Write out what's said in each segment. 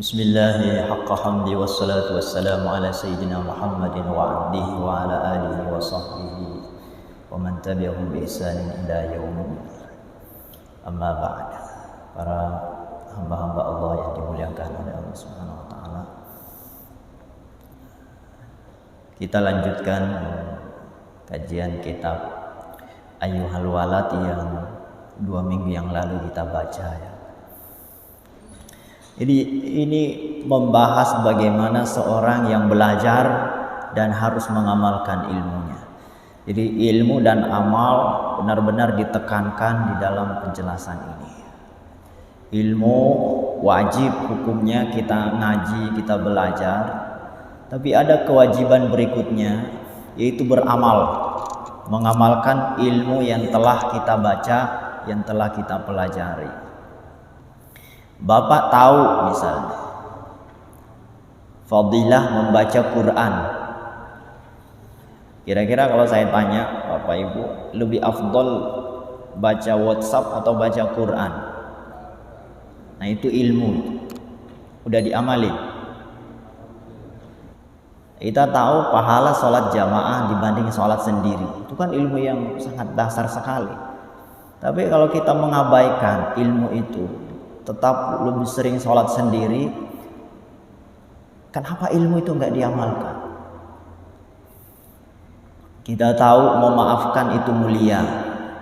Bismillahi haqqa hamdi wassalatu wassalamu ala sayyidina Muhammadin wa abdihi wa ala alihi wa sahbihi wa man tabi'ahum bi ihsanin ila yaumil amma ba'd. Para hamba-hamba Allah yang dimuliakan oleh Allah Subhanahu wa taala. Kita lanjutkan kajian kitab Ayyuhal Walad yang 2 minggu yang lalu kita baca ya. Jadi ini membahas bagaimana seorang yang belajar dan harus mengamalkan ilmunya. Jadi ilmu dan amal benar-benar ditekankan di dalam penjelasan ini. Ilmu wajib hukumnya kita ngaji, kita belajar. Tapi ada kewajiban berikutnya, yaitu beramal. Mengamalkan ilmu yang telah kita baca, yang telah kita pelajari. Bapak tahu misalnya fadilah membaca Quran. Kira-kira kalau saya tanya Bapak Ibu, lebih afdol baca WhatsApp atau baca Quran? Nah itu ilmu, udah diamalin. Kita tahu pahala sholat jamaah dibanding sholat sendiri, itu kan ilmu yang sangat dasar sekali. Tapi kalau kita mengabaikan ilmu itu, tetap lebih sering sholat sendiri, kenapa ilmu itu nggak diamalkan? Kita tahu memaafkan itu mulia,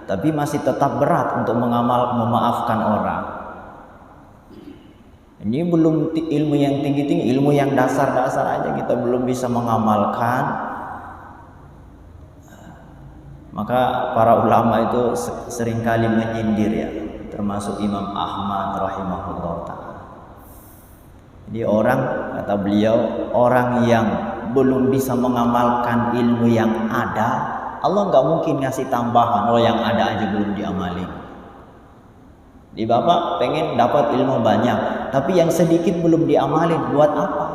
tapi masih tetap berat untuk memaafkan orang. Ini belum ilmu yang tinggi-tinggi, ilmu yang dasar-dasar aja kita belum bisa mengamalkan. Maka para ulama itu seringkali menyindir ya, termasuk Imam Ahmad rahimahullah ta'ala. Jadi orang, kata beliau, orang yang belum bisa mengamalkan ilmu yang ada, Allah nggak mungkin ngasih tambahan. Oh yang ada aja belum diamalin. Di Bapak pengen dapat ilmu banyak, tapi yang sedikit belum diamalin, buat apa?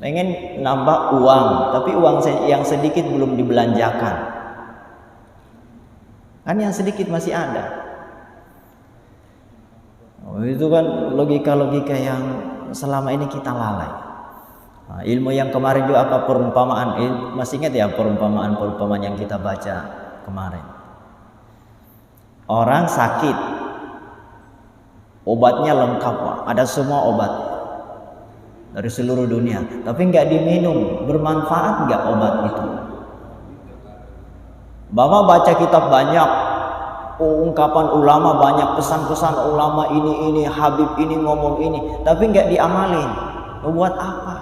Pengen nambah uang, tapi uang yang sedikit belum dibelanjakan. Kan yang sedikit masih ada. Oh, itu kan logika-logika yang selama ini kita lalai. Nah, ilmu yang kemarin juga apa perumpamaan? Masih ingat ya perumpamaan yang kita baca kemarin? Orang sakit, obatnya lengkap, Pak. Ada semua obat dari seluruh dunia, tapi nggak diminum, bermanfaat nggak obat itu? Bapak baca kitab banyak, ungkapan ulama banyak, pesan-pesan ulama ini, Habib ini ngomong ini, tapi nggak diamalin. Buat apa?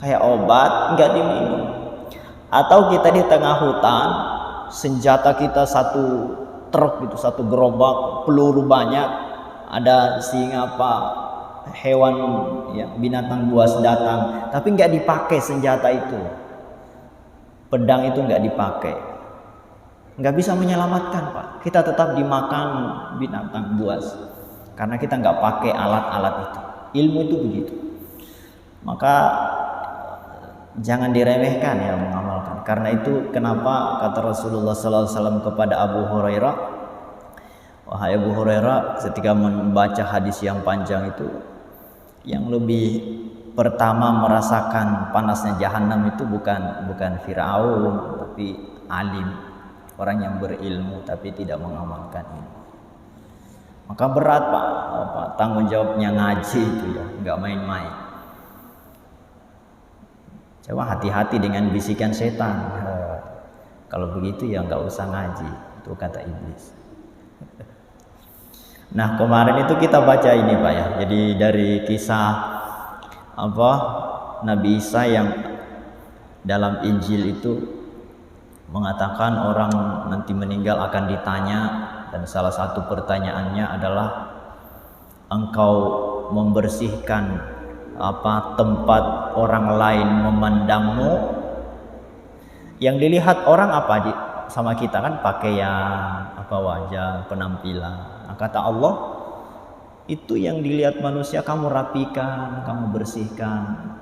Kayak obat nggak diminum. Atau kita di tengah hutan, senjata kita satu truk gitu, satu gerobak, peluru banyak, ada singa apa, hewan ya, binatang buas datang, tapi nggak dipakai senjata itu. Pedang itu nggak dipakai, nggak bisa menyelamatkan, Pak. Kita tetap dimakan binatang buas karena kita nggak pakai alat-alat itu. Ilmu itu begitu. Maka jangan diremehkan ya mengamalkan. Karena itu kenapa kata Rasulullah SAW kepada Abu Hurairah, wahai Abu Hurairah, ketika membaca hadis yang panjang itu, yang lebih pertama merasakan panasnya jahanam itu bukan Firaun, tapi alim, orang yang berilmu tapi tidak mengamalkan ilmu. Maka berat Pak, tanggung jawabnya ngaji itu ya, nggak main-main. Coba hati-hati dengan bisikan setan. Kalau begitu ya nggak usah ngaji, itu kata iblis. Nah kemarin itu kita baca ini Pak ya, jadi dari kisah Nabi Isa yang dalam Injil itu mengatakan orang nanti meninggal akan ditanya, dan salah satu pertanyaannya adalah engkau membersihkan tempat orang lain memandangmu. Yang dilihat orang apa sama kita kan pakaian, wajah, penampilan. Nah, kata Allah, itu yang dilihat manusia kamu rapikan, kamu bersihkan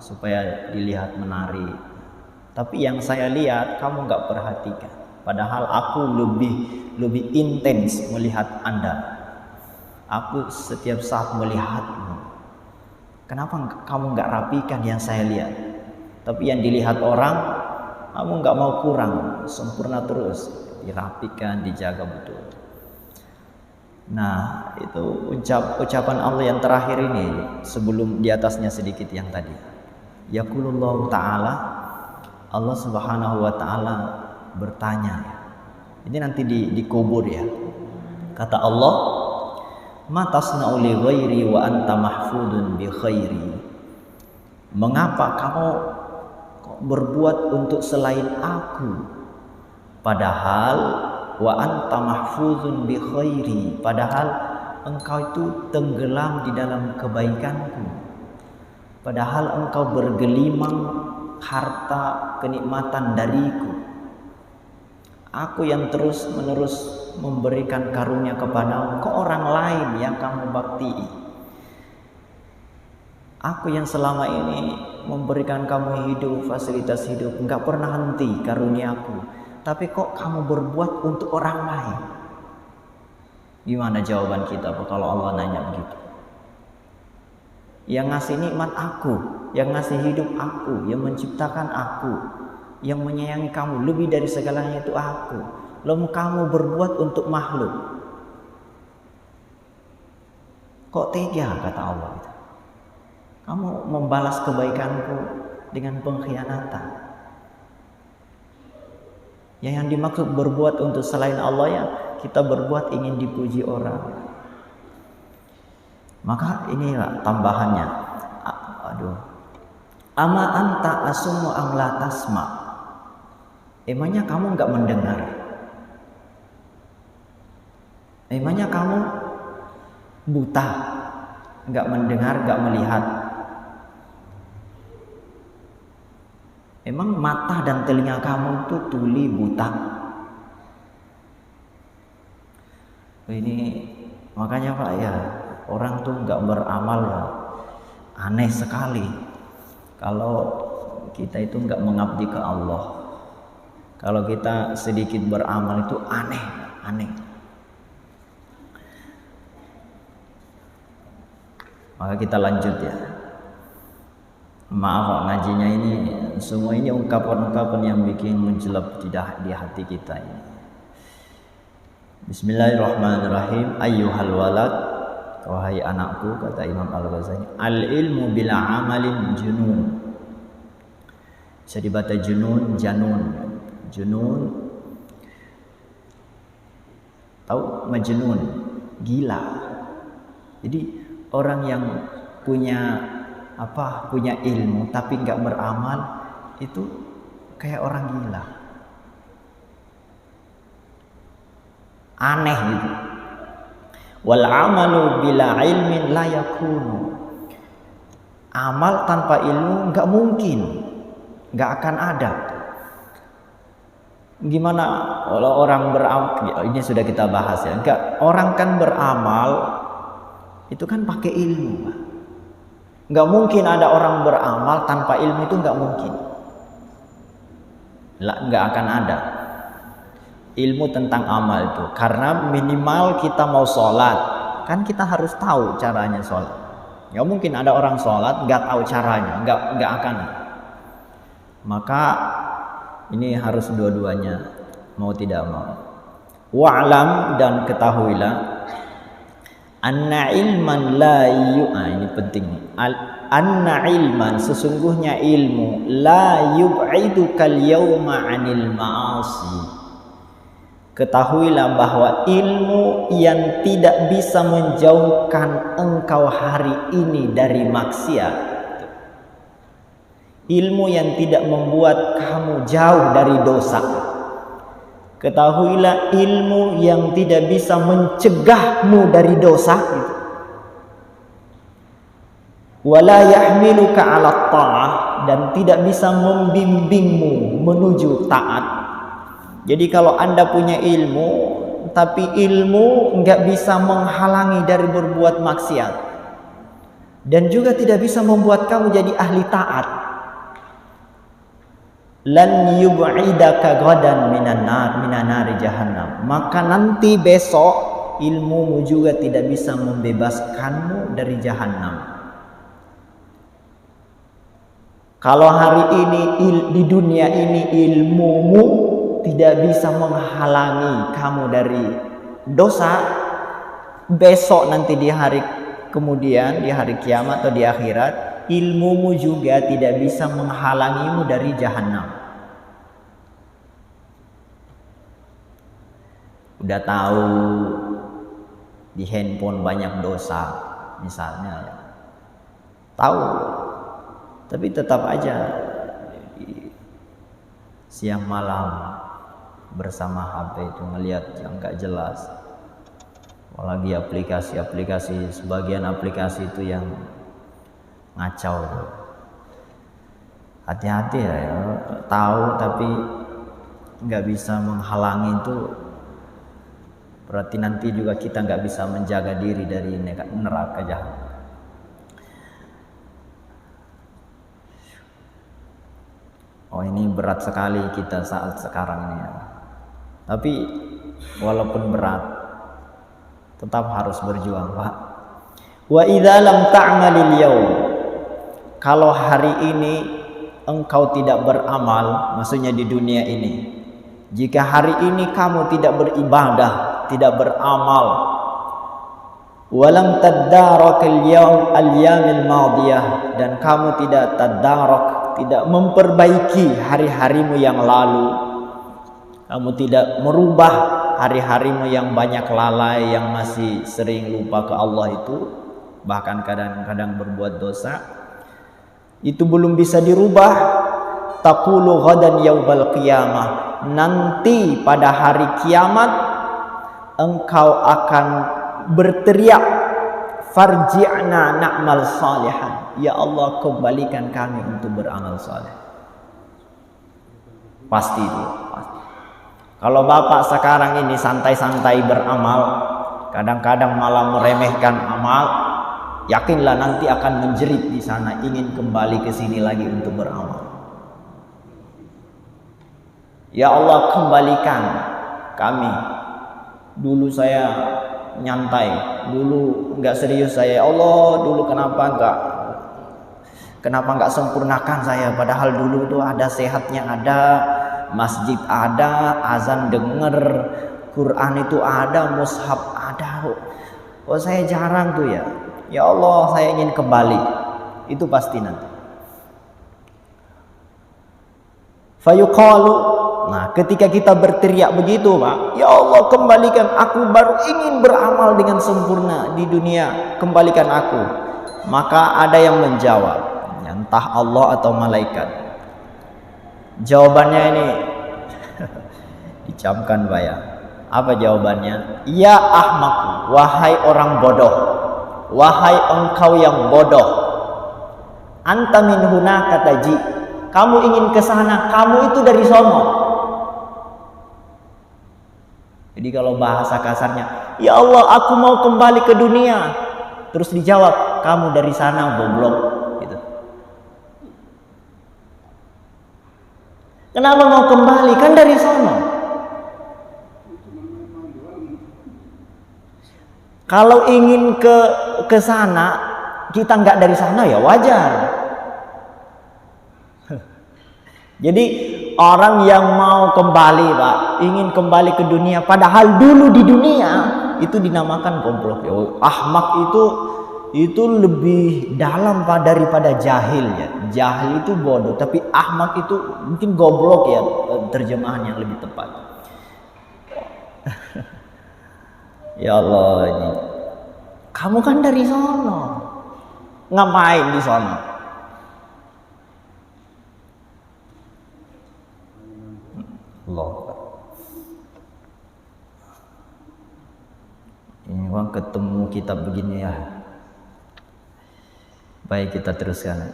supaya dilihat menarik. Tapi yang saya lihat kamu nggak perhatikan. Padahal aku lebih intens melihat Anda. Aku setiap saat melihatmu. Kenapa kamu nggak rapikan yang saya lihat? Tapi yang dilihat orang, kamu nggak mau kurang, sempurna terus, dirapikan, dijaga betul. Nah, itu ucapan Allah yang terakhir ini, sebelum di atasnya sedikit yang tadi. Yaqulullahu ta'ala, Allah subhanahu wa ta'ala bertanya. Ini nanti dikubur ya. Kata Allah, ma tasna'u li ghairi wa anta mahfudun bi khairi. Mengapa kamu berbuat untuk selain aku, padahal wa anta mahfuzun bi khairi, padahal engkau itu tenggelam di dalam kebaikanku, padahal engkau bergelimang harta kenikmatan dariku. Aku yang terus menerus memberikan karunia kepadamu, kok orang lain yang kamu bakti? Aku yang selama ini memberikan kamu hidup, fasilitas hidup, enggak pernah henti karuniaku, tapi kok kamu berbuat untuk orang lain? Gimana jawaban kita kalau Allah nanya begitu? Yang ngasih nikmat aku, yang ngasih hidup aku, yang menciptakan aku, yang menyayangi kamu lebih dari segalanya itu aku. Lalu kamu berbuat untuk makhluk. Kok tega, kata Allah itu? Kamu membalas kebaikanku dengan pengkhianatan. Yang dimaksud berbuat untuk selain Allah ya, kita berbuat ingin dipuji orang. Maka inilah tambahannya. Ama anta asumu am la tasma. Emangnya kamu enggak mendengar? Emangnya kamu buta? Enggak mendengar, enggak melihat? Emang mata dan telinga kamu itu tuli buta? Ini makanya Pak ya, orang tuh nggak beramal ya aneh sekali kalau kita itu nggak mengabdi ke Allah. Kalau kita sedikit beramal itu aneh. Maka kita lanjut ya. Maaf Pak, ngajinya ini semua ini ungkapan-ungkapan yang bikin menjelap di hati kita ini. Bismillahirrahmanirrahim. Ayyuhal walad, wahai anakku, kata Imam Al-Ghazali, al ilmu bila amalin junun. Bisa dibaca junun, janun. Junun, tahu majnun, gila. Jadi orang yang punya ilmu tapi nggak beramal itu kayak orang gila, aneh gitu. Wal amalu bila ilmin la yakunu. Amal tanpa ilmu nggak mungkin, nggak akan ada. Gimana kalau orang beramal? Ini sudah kita bahas ya. Orang kan beramal itu kan pakai ilmu, Pak. Nggak mungkin ada orang beramal tanpa ilmu, itu nggak mungkin. Nggak akan ada ilmu tentang amal itu. Karena minimal kita mau sholat, kan kita harus tahu caranya sholat. Nggak mungkin ada orang sholat nggak tahu caranya, nggak akan. Maka ini harus dua-duanya, mau tidak mau. Wa'lam, dan ketahuilah, anna ilman la ini penting nih. Anna ilman, sesungguhnya ilmu, la yub'idukal yawma 'anil ma'asi. Ketahuilah bahwa ilmu yang tidak bisa menjauhkan engkau hari ini dari maksiat, ilmu yang tidak membuat kamu jauh dari dosa. Ketahuilah ilmu yang tidak bisa mencegahmu dari dosa gitu. Wala yahmiluka 'ala ta'ah, dan tidak bisa membimbingmu menuju taat. Jadi kalau Anda punya ilmu tapi ilmu nggak bisa menghalangi dari berbuat maksiat dan juga tidak bisa membuat kamu jadi ahli taat, lan yub'idaka ghadan minan nari jahannam, maka nanti besok ilmumu juga tidak bisa membebaskanmu dari jahanam. Kalau hari ini di dunia ini ilmumu tidak bisa menghalangi kamu dari dosa, besok nanti di hari kemudian, di hari kiamat atau di akhirat, ilmumu juga tidak bisa menghalangimu dari jahanam. Udah tahu di handphone banyak dosa misalnya, ya. Tahu, tapi tetap aja siang malam bersama HP itu ngelihat yang gak jelas. Apalagi aplikasi-aplikasi, sebagian aplikasi itu yang ngacau. Hati-hati ya, tahu tapi nggak bisa menghalangi itu, berarti nanti juga kita nggak bisa menjaga diri dari neraka jahanam. Oh, ini berat sekali kita saat sekarang ini ya. Tapi walaupun berat, tetap harus berjuang, Pak. Wa idza lam ta'malil yaum, kalau hari ini engkau tidak beramal, maksudnya di dunia ini, jika hari ini kamu tidak beribadah, tidak beramal, walam tadarakal yaum al-yamil madiyah, dan kamu tidak tadarak, tidak memperbaiki hari-harimu yang lalu, kamu tidak merubah hari-harimu yang banyak lalai, yang masih sering lupa ke Allah itu, bahkan kadang-kadang berbuat dosa, itu belum bisa dirubah. Taqulu ghadan yaumal qiyamah, nanti pada hari kiamat engkau akan berteriak, farji'na na'mal salihan, ya Allah kembalikan kami untuk beramal saleh. Pasti itu, pasti. Kalau bapak sekarang ini santai-santai beramal, kadang-kadang malah meremehkan amal, yakinlah nanti akan menjerit di sana, ingin kembali ke sini lagi untuk beramal. Ya Allah kembalikan kami. Dulu saya nyantai, dulu nggak serius saya. Ya Allah, dulu kenapa nggak sempurnakan saya? Padahal dulu tuh ada sehatnya, ada masjid, ada azan denger, Quran itu ada, mushaf ada. Oh saya jarang tuh ya. Ya Allah, saya ingin kembali. Itu pasti nanti. Fayuqalu, nah ketika kita berteriak begitu, Pak, ya Allah kembalikan aku, baru ingin beramal dengan sempurna di dunia, kembalikan aku. Maka ada yang menjawab, entah Allah atau malaikat. Jawabannya ini dicamkan, Pak ya. Apa jawabannya? Ya ahmak, wahai orang bodoh, wahai engkau yang bodoh, anta min hunaka taji, kamu ingin ke sana, kamu itu dari sono. Jadi kalau bahasa kasarnya, ya Allah aku mau kembali ke dunia, terus dijawab, kamu dari sana goblok, gitu. Kenapa mau kembali? Kan dari sono. Kalau ingin ke sana, kita nggak dari sana ya wajar. Jadi orang yang mau kembali, Pak, ingin kembali ke dunia, padahal dulu di dunia itu dinamakan goblok. Ya, ahmak itu lebih dalam, Pak, daripada jahil ya. Jahil itu bodoh, tapi ahmak itu mungkin goblok ya, terjemahan yang lebih tepat. Ya Allah, ini kamu kan dari sono, ngapain di sono? Allah. Ini bang ketemu kitab begini ya. Baik, kita teruskan.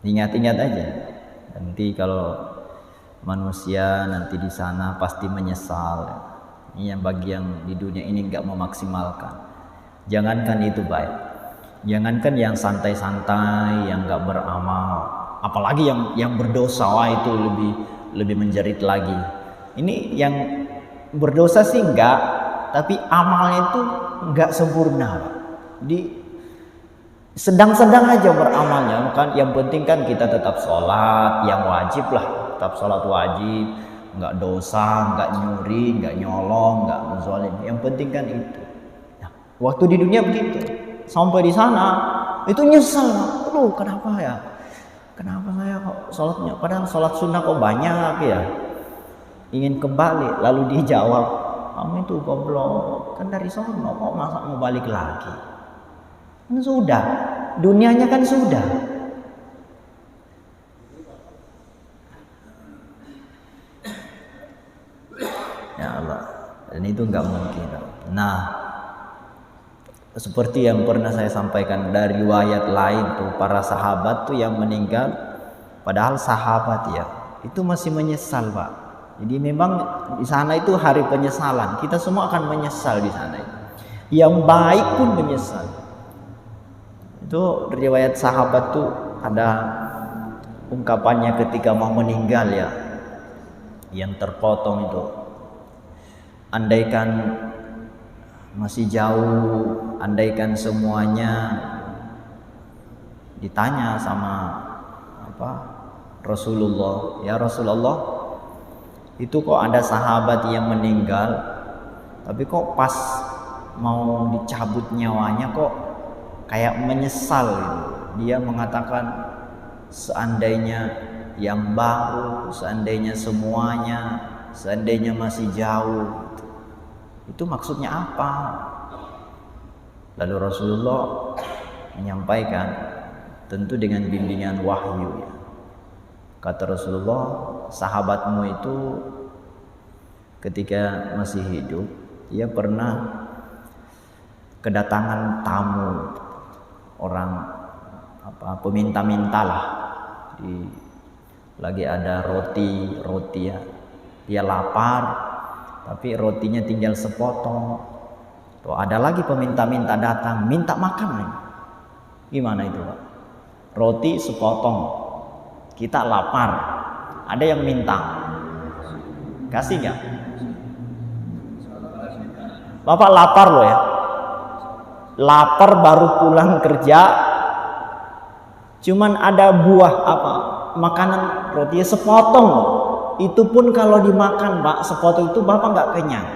Ingat-ingat aja. Nanti kalau manusia nanti di sana pasti menyesal. Ini yang bagi yang di dunia ini nggak memaksimalkan. Jangankan itu, baik. Jangankan yang santai-santai, yang nggak beramal, apalagi yang berdosa, wah itu lebih menjerit lagi. Ini yang berdosa sih enggak, tapi amalnya itu nggak sempurna. Jadi sedang-sedang aja beramalnya. Kan yang penting kan kita tetap sholat yang wajib lah, tetap sholat wajib, nggak dosa, nggak nyuri, nggak nyolong, nggak menzolim. Yang penting kan itu. Nah, waktu di dunia begitu, sampai di sana itu nyesel. Aduh, kenapa ya? Kenapa saya kok sholatnya? Padahal sholat sunnah kok banyak ya. Ingin kembali, lalu dijawab, kamu itu goblok, kan dari sono kok masa mau balik lagi? Kan sudah, dunianya kan sudah. Ya Allah, dan itu nggak mungkin. Nah, seperti yang pernah saya sampaikan dari riwayat lain tuh, para sahabat tuh yang meninggal, padahal sahabat ya, itu masih menyesal Pak. Jadi memang di sana itu hari penyesalan. Kita semua akan menyesal di sana. Yang baik pun menyesal. Itu riwayat sahabat tuh ada ungkapannya ketika mau meninggal ya, yang terpotong itu. Andaikan masih jauh, andaikan semuanya ditanya sama Rasulullah, ya Rasulullah, itu kok ada sahabat yang meninggal, tapi kok pas mau dicabut nyawanya kok kayak menyesal gitu. Dia mengatakan seandainya yang baru, seandainya semuanya, seandainya masih jauh. Itu maksudnya apa? Lalu Rasulullah menyampaikan, tentu dengan bimbingan wahyu ya. Kata Rasulullah, sahabatmu itu ketika masih hidup, dia pernah kedatangan tamu, orang peminta-minta lah, lagi ada roti ya, dia lapar tapi rotinya tinggal sepotong. Tuh ada lagi peminta-minta datang minta makan nih. Gimana itu Pak? Roti sepotong, kita lapar, ada yang minta, kasih nggak? Bapak lapar loh ya, lapar baru pulang kerja, cuman ada buah makanan rotinya sepotong. Itu pun kalau dimakan Pak, sepotong itu Bapak nggak kenyang,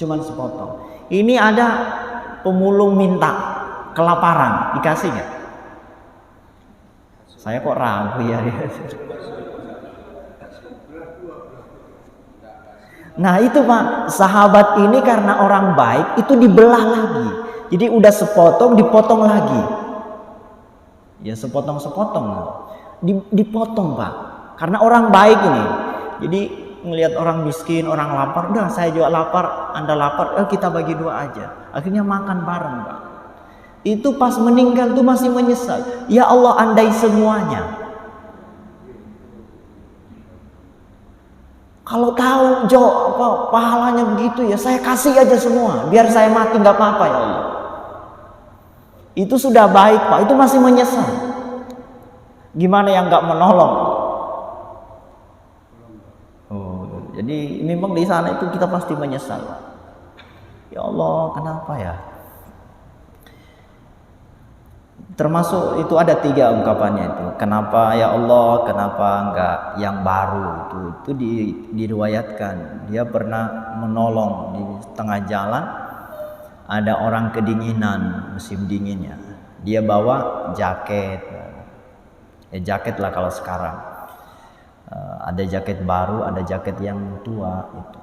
cuman sepotong. Ini ada pemulung minta, kelaparan, dikasih nggak? Saya kok ragu ya. Nah itu Pak, sahabat ini karena orang baik itu dibelah lagi. Jadi udah sepotong dipotong lagi. Ya sepotong-sepotong, dipotong Pak. Karena orang baik ini. Jadi ngelihat orang miskin, orang lapar, udah saya juga lapar, Anda lapar, kita bagi dua aja. Akhirnya makan bareng Pak. Itu pas meninggal tuh masih menyesal. Ya Allah, andai semuanya. Kalau tahu pahalanya begitu ya, saya kasih aja semua, biar saya mati nggak apa-apa ya Allah. Itu sudah baik Pak, itu masih menyesal. Gimana yang nggak menolong? Jadi memang di sana itu kita pasti menyesal. Ya Allah, kenapa ya? Termasuk itu ada 3 ungkapannya itu. Kenapa ya Allah, kenapa enggak yang baru? Itu diriwayatkan. Dia pernah menolong di tengah jalan, ada orang kedinginan, musim dinginnya. Dia bawa jaket. Jaket lah kalau sekarang. Ada jaket baru, ada jaket yang tua itu.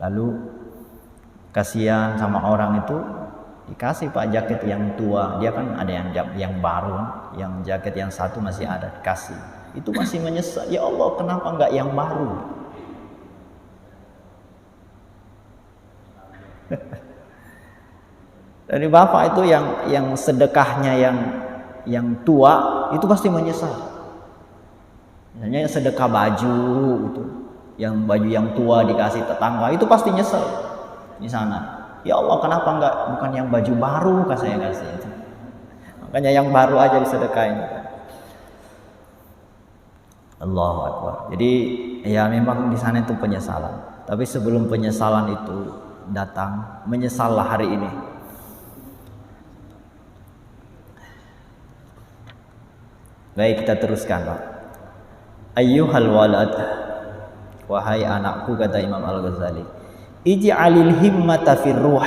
Lalu kasihan sama orang itu, dikasih Pak jaket yang tua. Dia kan ada yang baru, yang jaket yang satu masih ada, dikasih. Itu masih menyesal. Ya Allah, kenapa enggak yang baru? Dari Bapak itu yang sedekahnya yang tua itu pasti menyesal. Misalnya sedekah baju itu, yang baju yang tua dikasih tetangga, itu pasti nyesel di sana. Ya Allah, kenapa enggak bukan yang baju baru saya kasih? Makanya yang baru aja disedekain. Allahu Akbar. Jadi ya memang di sana itu penyesalan. Tapi sebelum penyesalan itu datang, menyesallah hari ini. Baik, kita teruskan, Pak. Ayyuhal walad, wahai anakku, kata Imam Al-Ghazali, ij'alil himmata fir ruh,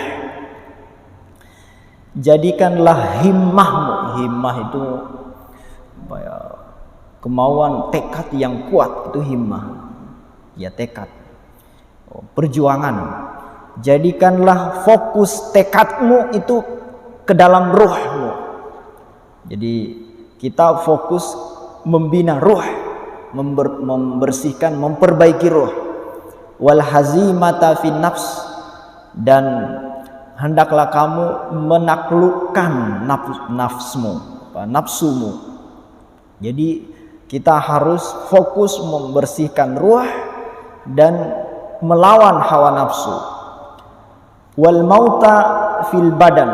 jadikanlah himmahmu. Himmah itu apa ya, kemauan, tekad yang kuat, itu himmah. Ya, tekad, perjuangan. Jadikanlah fokus tekadmu itu ke dalam ruhmu. Jadi kita fokus membina ruh, membersihkan, memperbaiki ruh. Wal hazimata fin nafs, dan hendaklah kamu menaklukkan nafsumu. Jadi kita harus fokus membersihkan ruh dan melawan hawa nafsu. Wal mauta fil badan,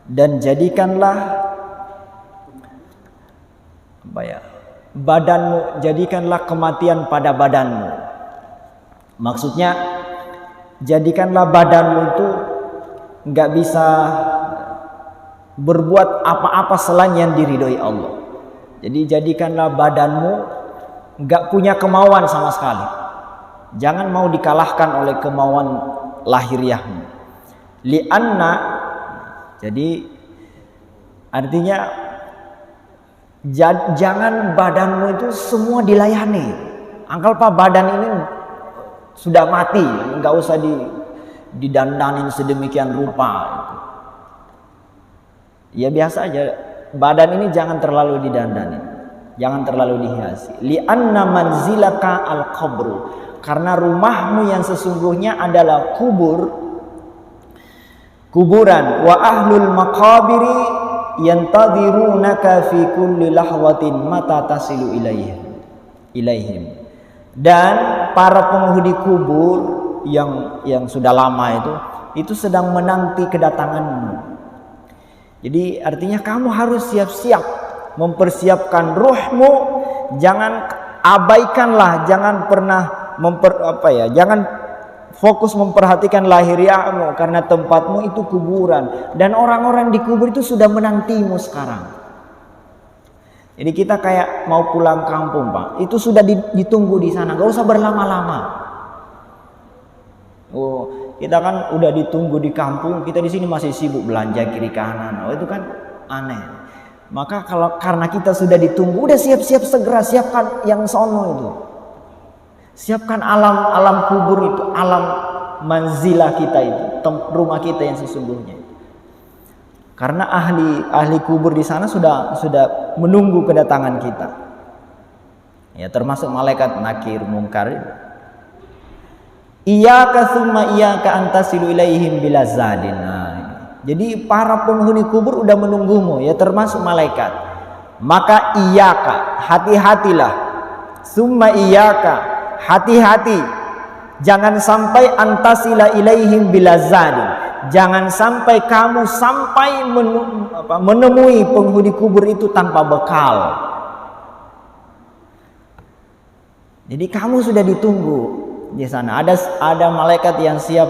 dan jadikanlah badanmu, jadikanlah kematian pada badanmu. Maksudnya jadikanlah badanmu itu nggak bisa berbuat apa-apa selain yang diridhoi Allah. Jadi jadikanlah badanmu nggak punya kemauan sama sekali. Jangan mau dikalahkan oleh kemauan lahiriahmu. Lianna, jadi artinya jangan badanmu itu semua dilayani. Anggap badan ini sudah mati, nggak usah didandanin sedemikian rupa. Ya biasa aja. Badan ini jangan terlalu didandanin, jangan terlalu dihiasi. Lianna manzilaka al-qabru, karena rumahmu yang sesungguhnya adalah kuburan. Wa ahlul maqabiri yantadhirunaka fi kulli lahwatin mata tasilu ilaihim. Dan para penghuni kubur yang sudah lama itu sedang menanti kedatanganmu. Jadi artinya kamu harus siap-siap mempersiapkan ruhmu. Jangan abaikanlah, jangan pernah jangan fokus memperhatikan lahiriahmu, karena tempatmu itu kuburan dan orang-orang di kubur itu sudah menantimu sekarang. Jadi kita kayak mau pulang kampung, Pak, itu sudah ditunggu di sana, gak usah berlama-lama. Kita kan udah ditunggu di kampung, kita di sini masih sibuk belanja kiri kanan. Itu kan aneh. Maka karena kita sudah ditunggu, udah siap-siap segera siapkan yang sono itu. Siapkan alam kubur itu, alam manzilah kita itu, rumah kita yang sesungguhnya. Karena ahli kubur di sana sudah menunggu kedatangan kita. Ya, termasuk malaikat nakir mungkar. Iyyaka tsumma iyyaka antasilu ilaihim bila zadin. Jadi para penghuni kubur udah menunggumu, ya termasuk malaikat. Maka iyyaka, hati-hatilah. Tsumma iyyaka, hati-hati. Jangan sampai antasila ilaihim bila zadin. Jangan sampai kamu menemui penghuni kubur itu tanpa bekal. Jadi kamu sudah ditunggu di sana. Ada malaikat yang siap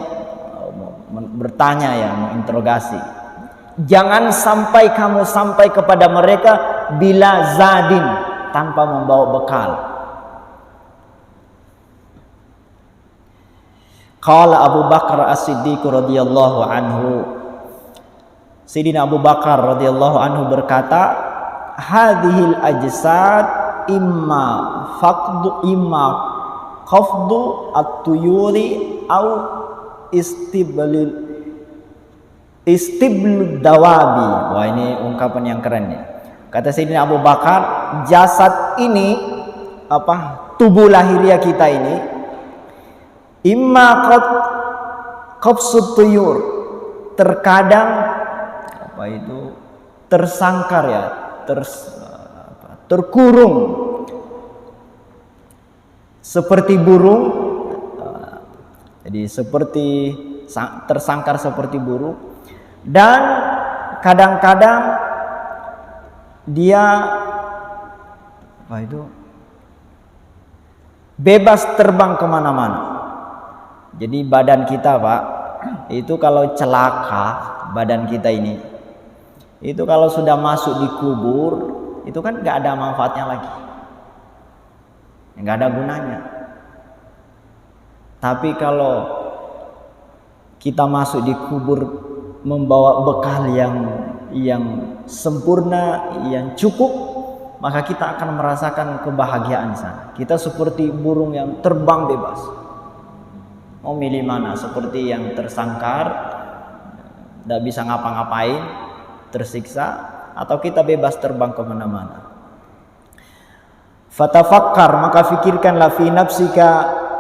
bertanya, ya, menginterogasi. Jangan sampai kamu sampai kepada mereka bila zadin, tanpa membawa bekal. Qala Abu Bakar As-Siddiq radhiyallahu anhu, Sayyidina Abu Bakar radhiyallahu anhu berkata, hadhil ajsad imma khafdu at-tuyuri au istiblud dawabi. Wah, ini ungkapan yang keren ya. Kata Sayyidina Abu Bakar, jasad ini, tubuh lahiriah kita ini, imma khafsut tuyur, terkadang tersangkar, ya, terkurung seperti burung. Jadi seperti tersangkar seperti burung, dan kadang-kadang dia bebas terbang kemana-mana. Jadi badan kita, Pak, itu kalau celaka, badan kita ini, itu kalau sudah masuk di kubur, itu kan nggak ada manfaatnya lagi, nggak ada gunanya. Tapi kalau kita masuk di kubur membawa bekal yang sempurna, yang cukup, maka kita akan merasakan kebahagiaan di sana. Kita seperti burung yang terbang bebas. Mau milih mana? Seperti yang tersangkar, tidak bisa ngapa-ngapain, tersiksa, atau kita bebas terbang kemana-mana. Fatafakkar, maka fikirkanlah fi nafsika,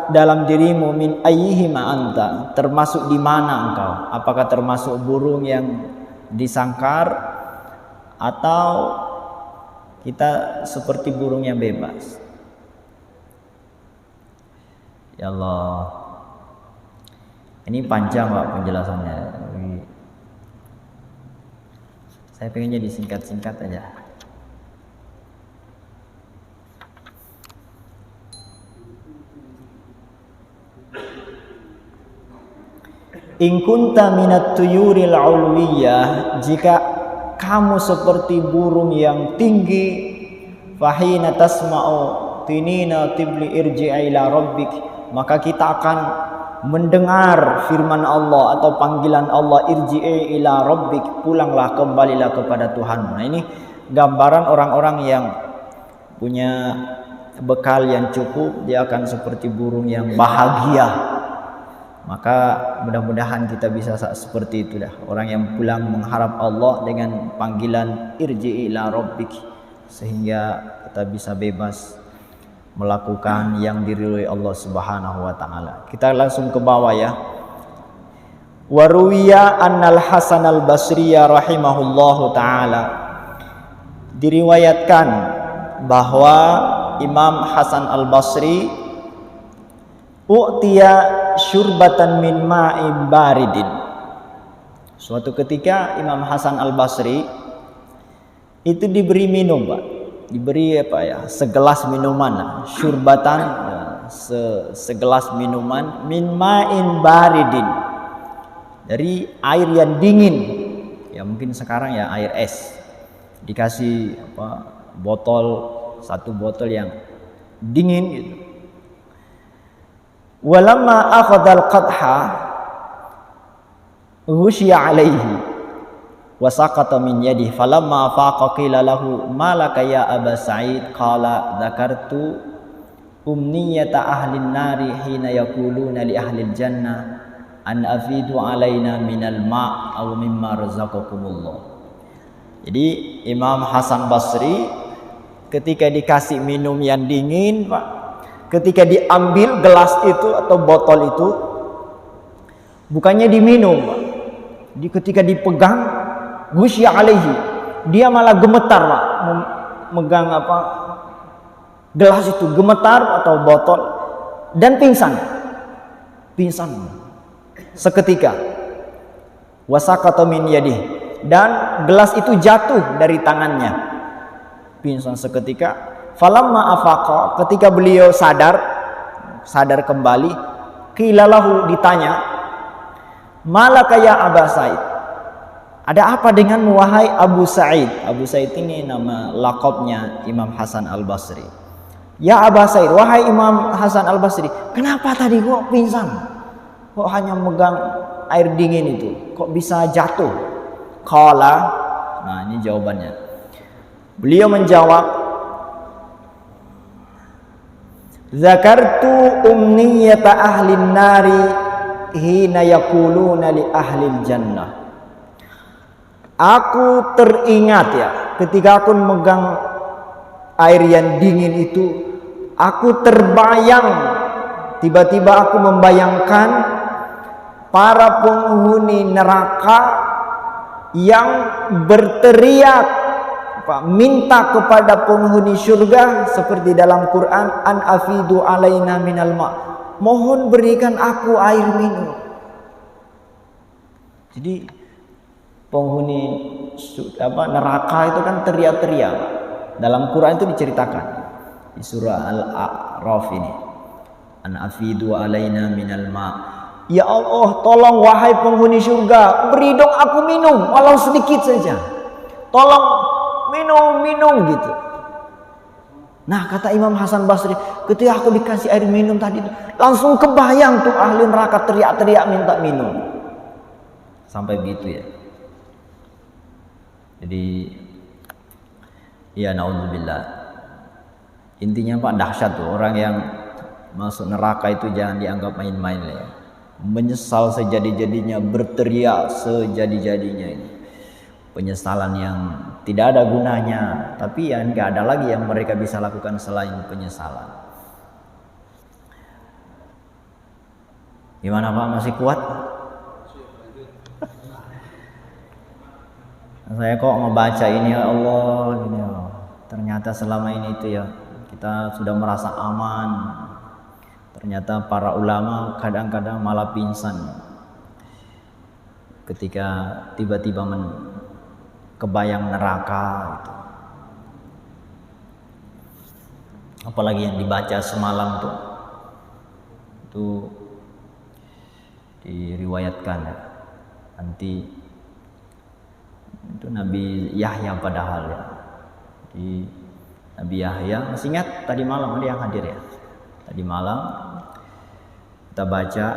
dalam dirimu, min ayyihima anta, termasuk di mana engkau? Apakah termasuk burung yang disangkar, atau kita seperti burung yang bebas? Ya Allah, ini panjang Pak penjelasannya. Saya pengennya disingkat-singkat aja. In kunta minat tuyuril ulwiyah, jika kamu seperti burung yang tinggi, fahina tasma'u tinina tibli irji'a ila rabbik, maka kita akan mendengar firman Allah atau panggilan Allah, irji'i ila rabbik, pulanglah, kembalilah kepada Tuhan. Nah, ini gambaran orang-orang yang punya bekal yang cukup, dia akan seperti burung yang bahagia. Maka mudah-mudahan kita bisa seperti itu dah, orang yang pulang mengharap Allah dengan panggilan irji'i ila rabbik, sehingga kita bisa bebas melakukan yang diridhoi Allah Subhanahu wa taala. Kita langsung ke bawah ya. Waruwiya annal Hasan al-Basri rahimahullahu taala, diriwayatkan bahwa Imam Hasan al-Basri u'tiya syurbatan min ma'in baridin. Suatu ketika Imam Hasan al-Basri itu diberi minum, Pak. Diberi apa ya? Segelas minuman, syurbatan, segelas minuman min ma'in baridin, dari air yang dingin. Ya mungkin sekarang ya air es. Dikasih apa? Botol, satu botol yang dingin gitu. Walamma akhadhal qadha ghushiya alaihi wa saqata min yadihi, falamma faqa qila lahu ma laka ya Aba Sa'id, qala dzakartu umniyata ahli nari hina yaquluna li ahli jannah an afidu alaina minal ma' aw mimma razaqakumullah. Jadi Imam Hasan Basri ketika dikasih minum yang dingin, Pak, ketika diambil gelas itu atau botol itu, bukannya diminum, ketika dipegang, ghusya alaihi, dia malah gemetar, Pak, memegang apa gelas itu, gemetar atau botol, dan pingsan seketika. Wasaqata min yadihi, dan gelas itu jatuh dari tangannya, pingsan seketika. Falamma afaqa, ketika beliau sadar kembali, qilalahu, ditanya, malaka ya Aba Sa'id, ada apa denganmu wahai Abu Sa'id? Abu Sa'id ini nama lakopnya Imam Hasan al-Basri. Ya Aba Sa'id, wahai Imam Hasan al-Basri, kenapa tadi kok pingsan? Kok hanya megang air dingin itu? Kok bisa jatuh? Qala, nah ini jawabannya. Beliau menjawab, zakartu umniyata ahlin nari hina yaquluna li ahlil jannah. Aku teringat ya, ketika aku memegang air yang dingin itu, aku terbayang, tiba-tiba aku membayangkan para penghuni neraka yang berteriak, minta kepada penghuni surga seperti dalam Quran, an afidu alaina minal ma', mohon berikan aku air minum. Jadi penghuni neraka itu kan teriak-teriak. Dalam Quran itu diceritakan di surah Al-A'raf ini, an afidu alaina minal ma', Ya Allah, tolong wahai penghuni surga, beri dong aku minum walau sedikit saja. Tolong minum gitu. Nah, kata Imam Hasan Basri, ketika aku dikasih air minum tadi, langsung kebayang tuh ahli neraka teriak-teriak minta minum. Sampai begitu ya. Jadi ya naudzubillah. Intinya Pak, dahsyat tuh orang yang masuk neraka itu jangan dianggap main-main ya. Menyesal sejadi-jadinya, berteriak sejadi-jadinya ini. Penyesalan yang tidak ada gunanya, tapi ya nggak ada lagi yang mereka bisa lakukan selain penyesalan. Gimana Pak, masih kuat? Saya kok ngebaca ini ya Allah, gini ya. Ternyata selama ini itu ya kita sudah merasa aman. Ternyata para ulama kadang-kadang malah pingsan ketika tiba-tiba kebayang neraka gitu. Apalagi yang dibaca semalam tuh, itu diriwayatkan ya. Nanti itu Nabi Yahya padahal ya. Di Nabi Yahya, masih ingat tadi malam ada yang hadir ya? Tadi malam kita baca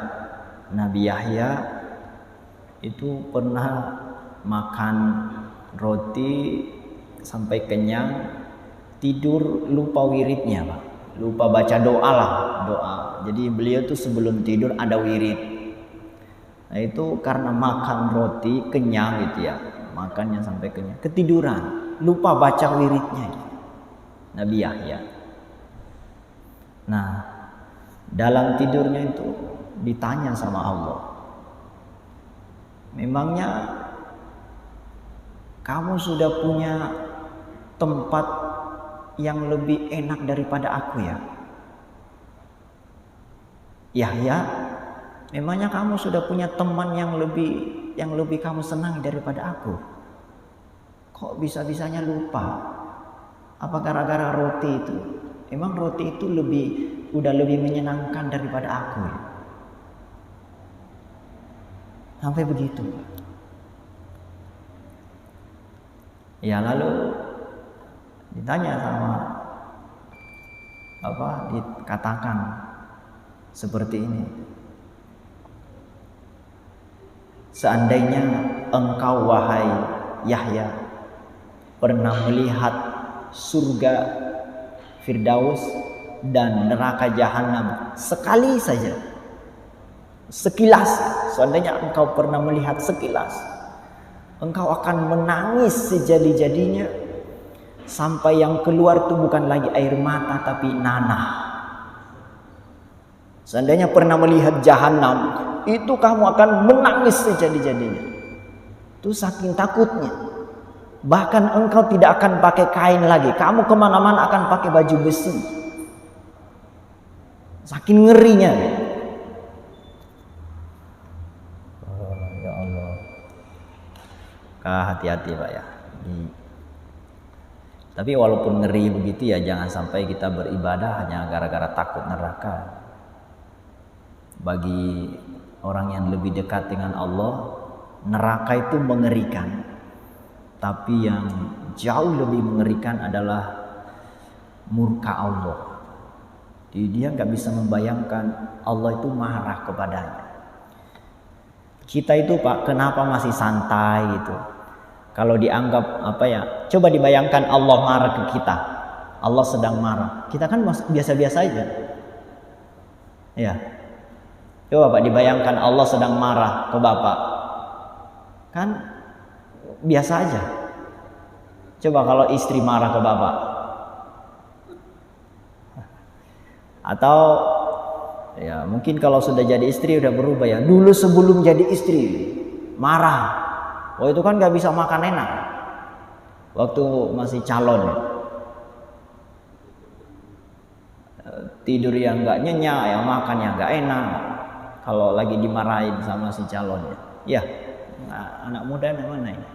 Nabi Yahya itu pernah makan roti sampai kenyang, tidur lupa wiridnya Pak, lupa baca doa. Jadi beliau tuh sebelum tidur ada wirid. Nah itu karena makan roti kenyang gitu ya, makannya sampai kenyang, ketiduran, lupa baca wiridnya Nabi Yahya. Nah dalam tidurnya itu ditanya sama Allah, memangnya kamu sudah punya tempat yang lebih enak daripada aku ya? Yahya, memangnya kamu sudah punya teman yang lebih kamu senang daripada aku? Kok bisa-bisanya lupa? Apa gara-gara roti itu? Emang roti itu udah lebih menyenangkan daripada aku ya? Sampai begitu. Ya lalu ditanya sama dikatakan seperti ini. Seandainya engkau wahai Yahya pernah melihat surga Firdaus dan neraka Jahanam sekali saja, sekilas, seandainya engkau pernah melihat sekilas, engkau akan menangis sejadi-jadinya sampai yang keluar itu bukan lagi air mata tapi nanah. Seandainya pernah melihat Jahanam, itu kamu akan menangis sejadi-jadinya. Itu saking takutnya. Bahkan engkau tidak akan pakai kain lagi, kamu kemana-mana akan pakai baju besi. Saking ngerinya. Ya Allah. Hati-hati Pak ya. Tapi walaupun ngeri begitu ya, jangan sampai kita beribadah hanya gara-gara takut neraka. Bagi orang yang lebih dekat dengan Allah, neraka itu mengerikan. Tapi yang jauh lebih mengerikan adalah murka Allah. Jadi dia nggak bisa membayangkan Allah itu marah kepadanya. Kita itu Pak, kenapa masih santai gitu? Kalau dianggap coba dibayangkan Allah marah ke kita, Allah sedang marah, kita kan biasa-biasa aja ya. Coba Pak dibayangkan Allah sedang marah ke Bapak, kan biasa aja. Coba kalau istri marah ke Bapak, atau ya mungkin kalau sudah jadi istri udah berubah ya. Dulu sebelum jadi istri marah, itu kan nggak bisa makan enak. Waktu masih calon ya. Tidur yang nggak nyenyak, ya makan yang nggak enak. Kalau lagi dimarahin sama si calon ya, anak muda yang mana ini?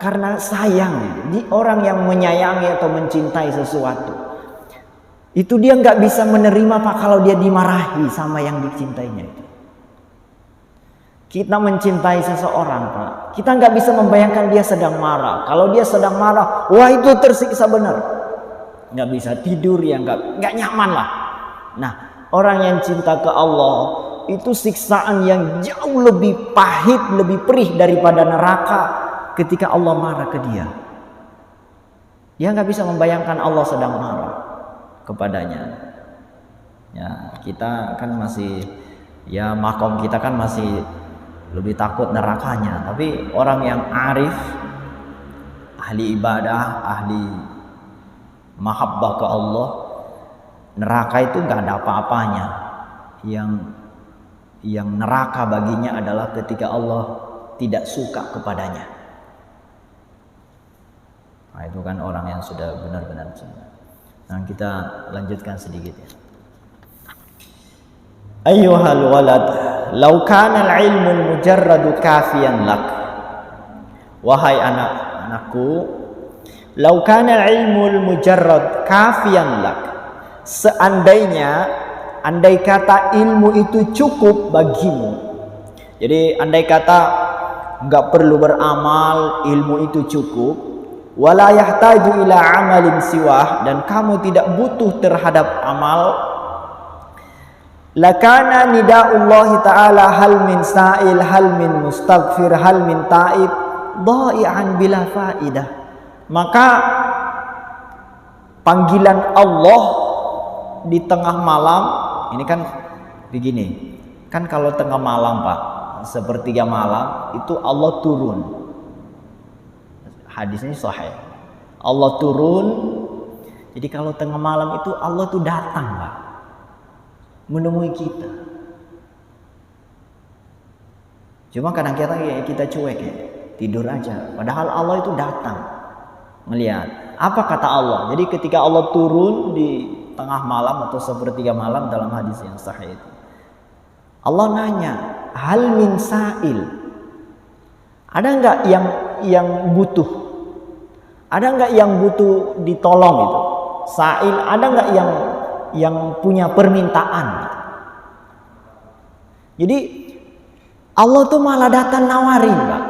Karena sayang, di orang yang menyayangi atau mencintai sesuatu, Itu dia nggak bisa menerima Pak kalau dia dimarahi sama yang dicintainya itu. Kita mencintai seseorang Pak, kita nggak bisa membayangkan dia sedang marah. Kalau dia sedang marah, wah itu tersiksa benar. Nggak bisa tidur ya, nggak nyaman lah. Nah, orang yang cinta ke Allah itu siksaan yang jauh lebih pahit, lebih perih daripada neraka ketika Allah marah ke dia. Dia nggak bisa membayangkan Allah sedang marah kepadanya. Ya, kita kan masih, ya makom kita kan masih lebih takut nerakanya. Tapi orang yang arif, ahli ibadah, ahli mahabbah ke Allah, neraka itu nggak ada apa-apanya. Yang neraka baginya adalah ketika Allah tidak suka kepadanya. Nah, itu kan orang yang sudah benar-benar cinta. Nah, kita lanjutkan sedikit ya. Ayyuhal walad, law kana al-ilmu mujarradu kafiyan lak. Wahai anak-anakku, law kana al-ilmu mujarrad kafiyan lak. Seandainya, andai kata ilmu itu cukup bagimu. Jadi andai kata enggak perlu beramal, ilmu itu cukup. Wala yahtaju ila amalin siwah, dan kamu tidak butuh terhadap amal. Lakana nida'ullahi ta'ala hal min sa'il, hal min mustaghfir, hal min ta'ib dha'i'an bila fa'idah. Maka panggilan Allah di tengah malam ini kan begini. Kan kalau tengah malam Pak, sepertiga malam itu Allah turun. Hadis ini sahih. Allah turun. Jadi kalau tengah malam itu Allah tuh datang Pak, menemui kita. Cuma kadang kita cuek ya, tidur aja. Padahal Allah itu datang melihat. Apa kata Allah? Jadi ketika Allah turun di tengah malam atau sepertiga malam dalam hadis yang sahih itu, Allah nanya, hal min sa'il, ada nggak yang butuh? Ada nggak yang butuh ditolong itu? Sa'il, ada nggak yang punya permintaan? Jadi Allah tuh malah datang nawarin Pak.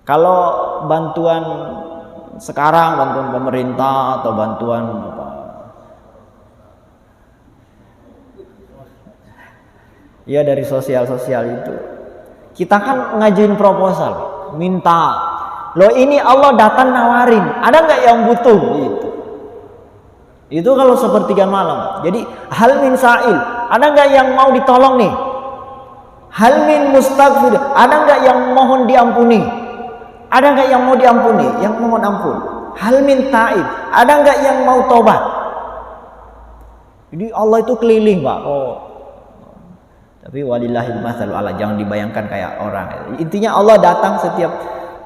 Kalau bantuan sekarang, bantuan pemerintah atau bantuan apa, ya dari sosial itu, kita kan ngajuin proposal, minta, loh ini Allah datang nawarin, ada nggak yang butuh gitu. Itu kalau sepertiga malam. Jadi hal min sa'il, ada nggak yang mau ditolong nih? Hal min mustaghfir, ada nggak yang mohon diampuni? Ada nggak yang mau diampuni, yang mohon ampun? Hal min ta'ib, ada nggak yang mau tobat? Jadi Allah itu keliling Pak. Oh, tapi walillahil matsalul a'la, jangan dibayangkan kayak orang. Intinya Allah datang setiap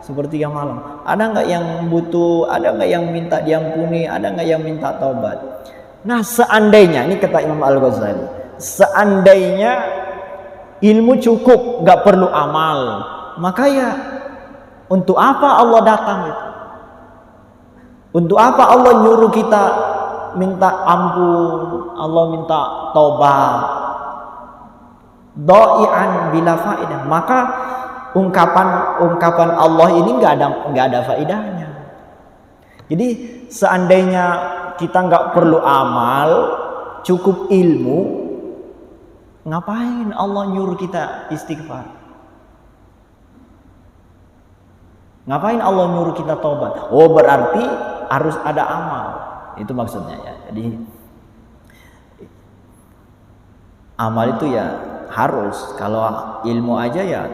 sepertiga malam. Ada nggak yang butuh? Ada nggak yang minta diampuni? Ada nggak yang minta taubat? Nah, seandainya, ini kata Imam Al-Ghazali, seandainya ilmu cukup, nggak perlu amal, maka ya untuk apa Allah datang itu? Untuk apa Allah nyuruh kita minta ampun, Allah minta taubat? Dha'i'an bila faedah. Maka ungkapan Allah ini nggak ada faedahnya. Jadi seandainya kita nggak perlu amal, cukup ilmu, ngapain Allah nyuruh kita istighfar? Ngapain Allah nyuruh kita tobat? Oh, berarti harus ada amal. Itu maksudnya ya. Jadi amal itu ya harus. Kalau ilmu aja ya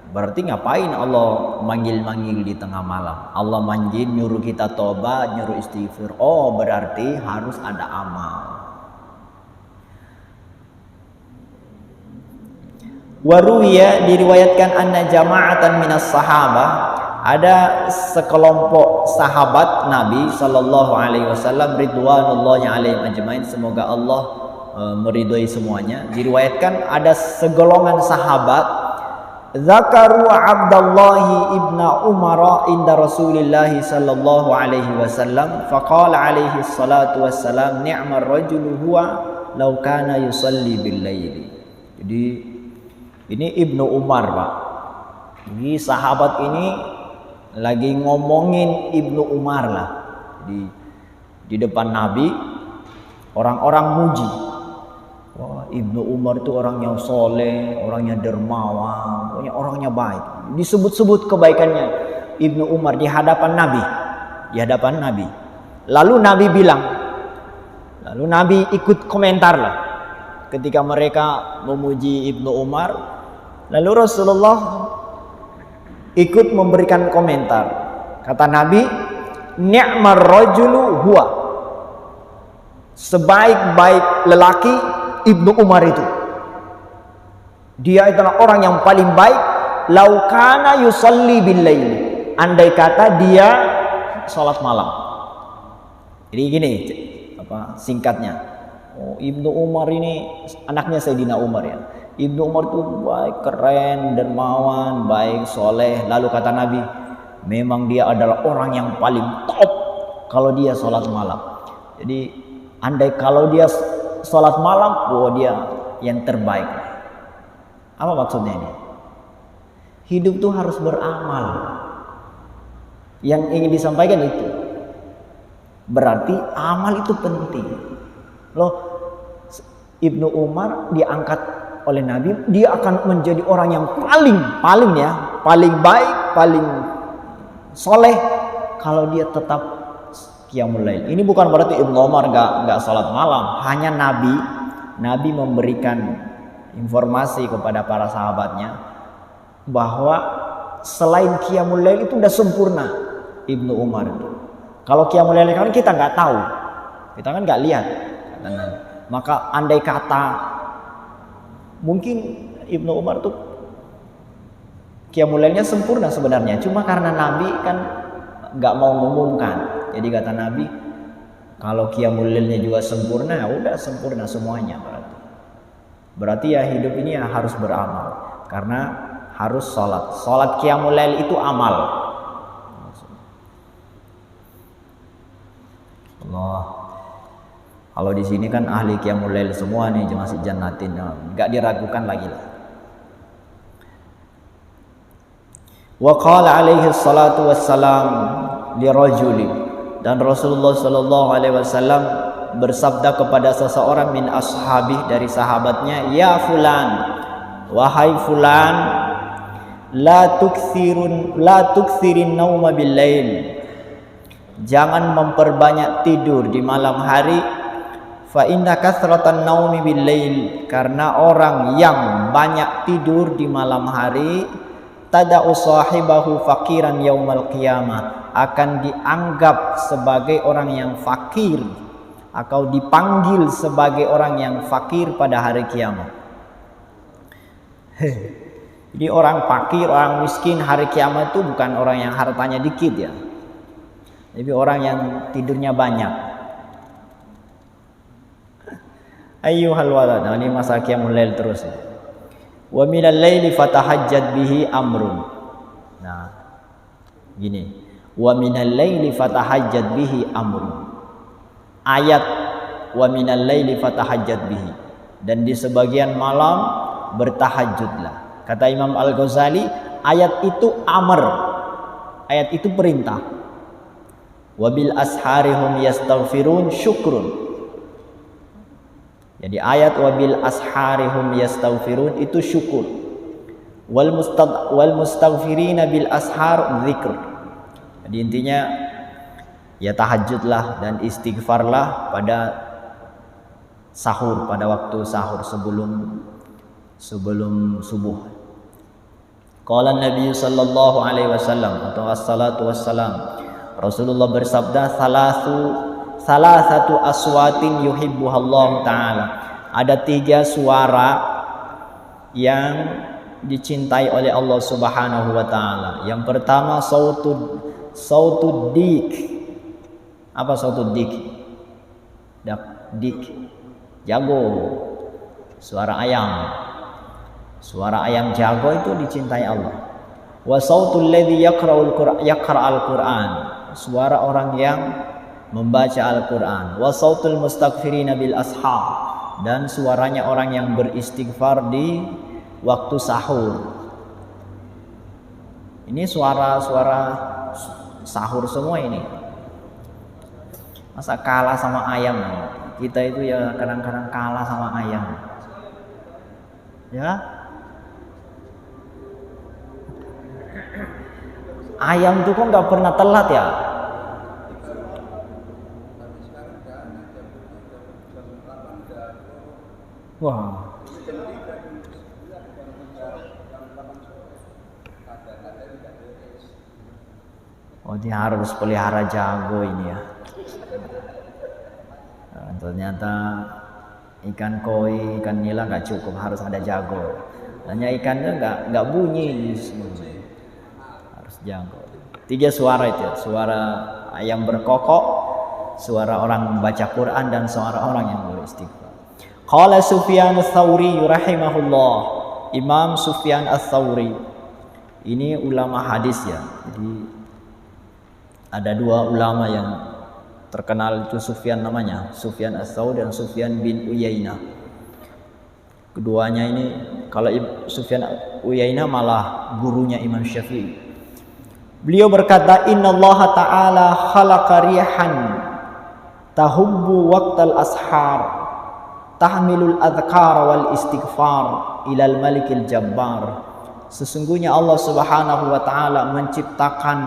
berarti ngapain Allah manggil-manggil di tengah malam? Allah manggil nyuruh kita tobat, nyuruh istighfar. Oh, berarti harus ada amal. Waruya, diriwayatkan anna jama'atan minas sahabah, ada sekelompok sahabat Nabi sallallahu alaihi wasallam ridwanullahi alaihim ajmain, semoga Allah meridhoi semuanya. Diriwayatkan ada segolongan sahabat Zakaru Abdullah ibn Umar inda Rasulillah sallallahu alaihi wasallam faqala alaihi salatu wassalam ni'mar rajulu huwa law kana yusalli bil laili. Jadi ini Ibnu Umar, Pak. Ini sahabat ini lagi ngomongin Ibnu Umar lah. Di depan Nabi orang-orang muji. Wah, Ibnu Umar itu orang yang soleh, orangnya dermawan, pokoknya orangnya baik. Disebut-sebut kebaikannya Ibnu Umar di hadapan Nabi. Lalu Nabi bilang, lalu Nabi ikut komentar lah ketika mereka memuji Ibnu Umar. Lalu Rasulullah ikut memberikan komentar. Kata Nabi, ni'mar rajulu huwa. Sebaik-baik lelaki Ibnu Umar itu. Dia adalah orang yang paling baik. Lau kana yusalli bil lail. Andai kata dia salat malam. Jadi gini singkatnya. Oh, Ibnu Umar ini anaknya Sayyidina Umar ya. Ibnu Umar itu baik, keren, dermawan, baik, soleh. Lalu kata Nabi, memang dia adalah orang yang paling top kalau dia salat malam. Jadi andai kalau dia salat malam, dia yang terbaik. Apa maksudnya ini? Hidup tuh harus beramal. Yang ingin disampaikan itu. Berarti amal itu penting. Loh, Ibnu Umar diangkat oleh Nabi, dia akan menjadi orang yang paling baik, paling soleh kalau dia tetap qiyamul lail. Ini bukan berarti Ibnu Umar enggak salat malam. Hanya Nabi memberikan informasi kepada para sahabatnya bahwa selain qiyamul lail itu sudah sempurna Ibnu Umar itu. Kalau qiyamul lail kan kita nggak tahu, kita kan nggak lihat. Maka andai kata mungkin Ibnu Umar tuh qiyamul lailnya sempurna sebenarnya, cuma karena Nabi kan nggak mau mengumumkan. Jadi kata Nabi, kalau qiyamul lailnya juga sempurna, ya udah sempurna semuanya berarti. Berarti ya hidup ini ya harus beramal, karena harus sholat. Sholat qiyamul lail itu amal. Allah. Kalau di sini kan ahli qiyamul lail semua nih, masih jannatin, nggak diragukan lagi lah. Wa qala alaihi salatu wassalam li rajuli. Dan Rasulullah Shallallahu Alaihi Wasallam bersabda kepada seseorang min ashabi dari sahabatnya, ya fulan, wahai fulan, la tuksirin nauma bil lail. Jangan memperbanyak tidur di malam hari. Fa inna kathratan naumi bil lail, karena orang yang banyak tidur di malam hari tada'u sahibahu faqiran yaumal qiyamah, akan dianggap sebagai orang yang fakir atau dipanggil sebagai orang yang fakir pada hari kiamat. Jadi orang fakir, orang miskin hari kiamat itu bukan orang yang hartanya dikit ya. Jadi orang yang tidurnya banyak. Ayyuhal walad, ini masa qiyamul lail terus ya. Wa minal laili fatahajjad bihi amrun. Nah, gini. Wa minal laili fatahajjad bihi amrun. Ayat wa minal laili fatahajjad bihi, dan di sebagian malam bertahajudlah. Kata Imam Al-Ghazali, ayat itu amr, ayat itu perintah. Wa bil asharihum yastaghfirun syukrun. Jadi ayat wa bil asharihum yastaghfirun itu syukur. Wal mustaghfirina bil ashar dzikr. Jadi intinya ya tahajudlah dan istighfarlah pada sahur, pada waktu sahur sebelum subuh. Qala Nabi sallallahu alaihi wasallam atau assalatu wassalam, Rasulullah bersabda, salasatu aswatin yuhibbuhallahu ta'ala. Ada 3 suara yang dicintai oleh Allah Subhanahu wa taala. Yang pertama sautud dik. Apa sautud dik? Dik. Jago. Suara ayam. Suara ayam jago itu dicintai Allah. Wa sautul ladzi yaqra'ul Qur'an. Suara orang yang membaca Al-Qur'an. Wa sautul mustaghfirina bil ashar. Dan suaranya orang yang beristighfar di waktu sahur. Ini suara-suara sahur semua ini. Masa kalah sama ayam? Kita itu ya kadang-kadang kalah sama ayam. Ya. Ayam tuh kok nggak pernah telat ya? Wah. Oh, dia harus pelihara jago ini ya. Nah, ternyata ikan koi, ikan nila nggak cukup, harus ada jago. Hanya ikannya nggak bunyi, harus jago. 3 suara itu, suara ayam berkokok, suara orang membaca Quran, dan suara orang yang beristighfar. Qala Sufyan ats-Tsauri rahimahullah. Imam Sufyan ats-Tsauri ini ulama hadis ya. Jadi ada 2 ulama yang terkenal itu Sufyan namanya, Sufyan ats-Tsauri dan Sufyan bin Uyainah. Keduanya ini, kalau Sufyan Uyainah malah gurunya Imam Syafi'i. Beliau berkata, innallaha ta'ala khalaqa rihan tahubbu waqtal ashar tahmilul adhkar wal istighfar ilal malikil jabbar. Sesungguhnya Allah Subhanahu wa taala menciptakan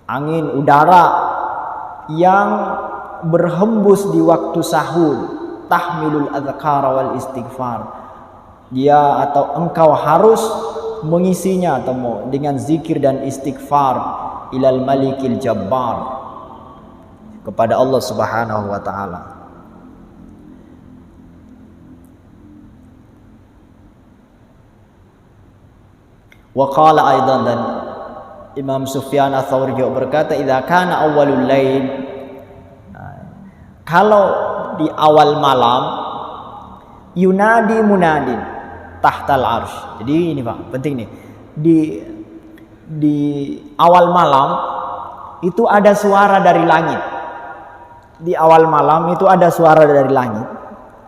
angin udara yang berhembus di waktu sahur, tahmilul adhkar wal istighfar. Dia atau engkau harus mengisinya atau dengan zikir dan istighfar ilal malikil jabbar, kepada Allah Subhanahu wa taala. Wa qala aidan, dan Imam Sufyan ats-Tsauri juga berkata, idza kana awwalul lail, kalau di awal malam, yunadi munadin tahtal arsh. Jadi ini Pak, penting nih. Di awal malam itu ada suara dari langit. Di awal malam itu ada suara dari langit.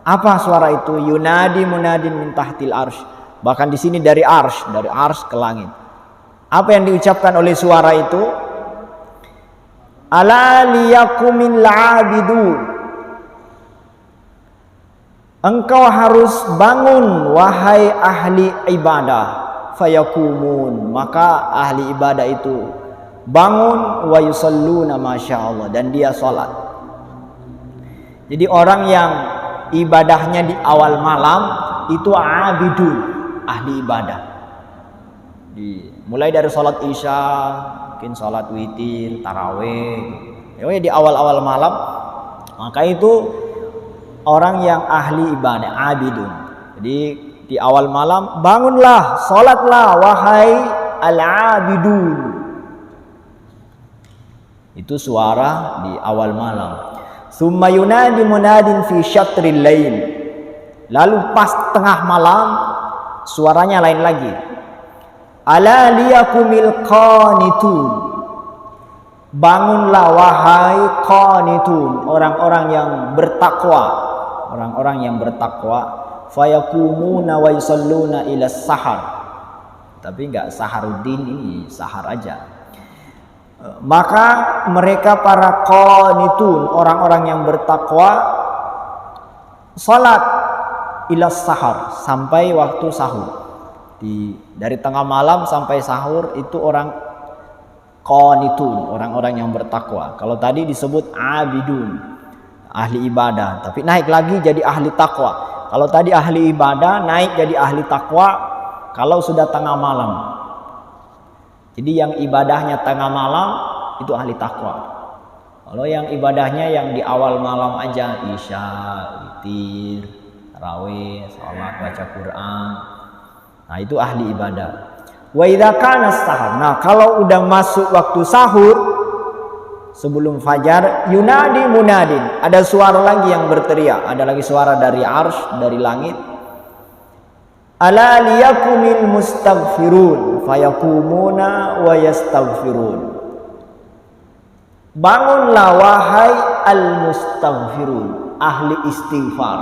Apa suara itu? Yunadi munadin min tahtil arsh. Bahkan di sini dari arsh ke langit. Apa yang diucapkan oleh suara itu? Ala liyakumil abidun. Engkau harus bangun wahai ahli ibadah, fayakumun, maka ahli ibadah itu bangun, wa yusalluna masyaallah, dan dia salat. Jadi orang yang ibadahnya di awal malam itu abidun, ahli ibadah. Mulai dari salat isya, mungkin salat witir, tarawih, di awal-awal malam, maka itu orang yang ahli ibadah, abidun. Jadi di awal malam bangunlah, salatlah wahai al-abidun. Itu suara di awal malam. Tsumma yunadi munadin fi syatril lail. Lalu pas tengah malam suaranya lain lagi. Ala liyakumil qanitun. Bangunlah wahai qanitun, orang-orang yang bertakwa. Orang-orang yang bertakwa, fayakumuna wa yusalluna ila sahar. Tapi enggak saharuddin, ini sahar aja. Maka mereka para qanitun, orang-orang yang bertakwa, salat ila sahar, sampai waktu sahur. Dari tengah malam sampai sahur itu orang qanitun, orang-orang yang bertakwa. Kalau tadi disebut abidun, ahli ibadah, tapi naik lagi jadi ahli takwa. Kalau tadi ahli ibadah, naik jadi ahli takwa kalau sudah tengah malam. Jadi yang ibadahnya tengah malam itu ahli takwa. Kalau yang ibadahnya yang di awal malam aja, isya, witir, tarawih, salat, baca Quran, nah itu ahli ibadah. Wa idza kana sahur. Nah, kalau udah masuk waktu sahur, sebelum fajar, yunadi munadin, ada suara lagi yang berteriak, ada lagi suara dari arsy, dari langit. Ala liyakumil mustaghfirun fayakumuna wa yastaghfirun. Bangunlah wahai al-mustaghfirun, ahli istighfar.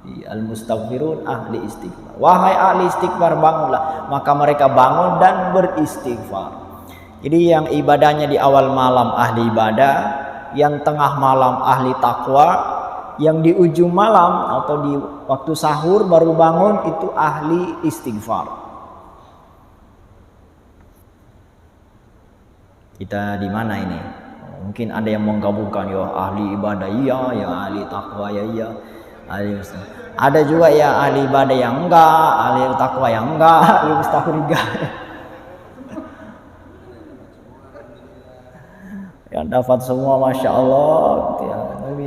Al-mustaghfirun, ahli istighfar. Wahai ahli istighfar, bangunlah. Maka mereka bangun dan beristighfar. Jadi yang ibadahnya di awal malam ahli ibadah, yang tengah malam ahli takwa, yang di ujung malam atau di waktu sahur baru bangun itu ahli istighfar. Kita di mana ini? Mungkin ada yang menggabungkan, ya ahli ibadah iya, ya ahli takwa ya iya, ahli istighfar. Ada juga ya ahli ibadah yang enggak, ahli takwa yang enggak, ahli istighfar enggak. Yang dapat semua masya Allah, ya. Tapi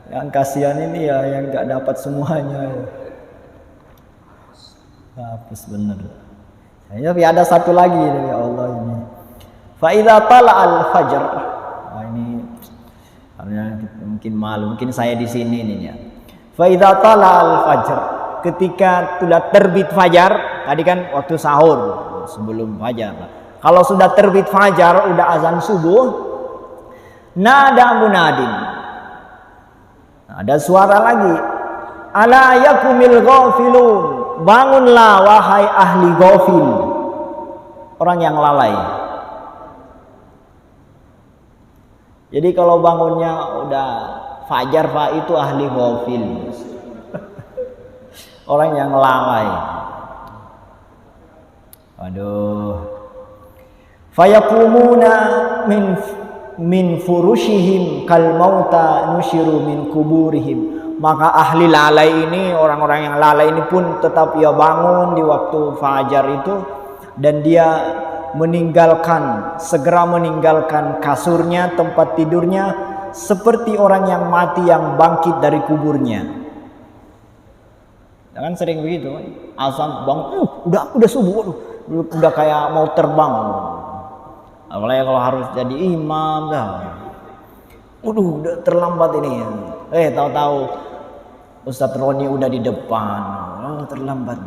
yang kasihan ini ya yang enggak dapat semuanya. Hapus bener. Tapi ada satu lagi dari Allah ini. Fa idza tala'al fajr. Nah, ini karena mungkin malu, mungkin saya di sini nih ya. Fa idza tala'al fajr, ketika sudah terbit fajar, tadi kan waktu sahur sebelum fajar. Kalau sudah terbit fajar, udah azan subuh, nada munadin. Ada suara lagi. Ala yakumil ghafilun, bangunlah wahai ahli ghafil. Orang yang lalai. Jadi kalau bangunnya udah fajar Pak, itu ahli ghafil. Orang yang lalai. Aduh. Fayakumuna min furushihim kal mauta nusyiru min kuburihim. Maka ahli lalai ini, orang-orang yang lalai ini pun tetap ia bangun di waktu fajar itu, dan dia segera meninggalkan kasurnya, tempat tidurnya, seperti orang yang mati yang bangkit dari kuburnya. Kan sering begitu, azan bangun, udah subuh, udah kayak mau terbang. Apalagi kalau harus jadi imam dah. Udah terlambat ini. Tahu-tahu Ustadz Roni udah di depan. Terlambat.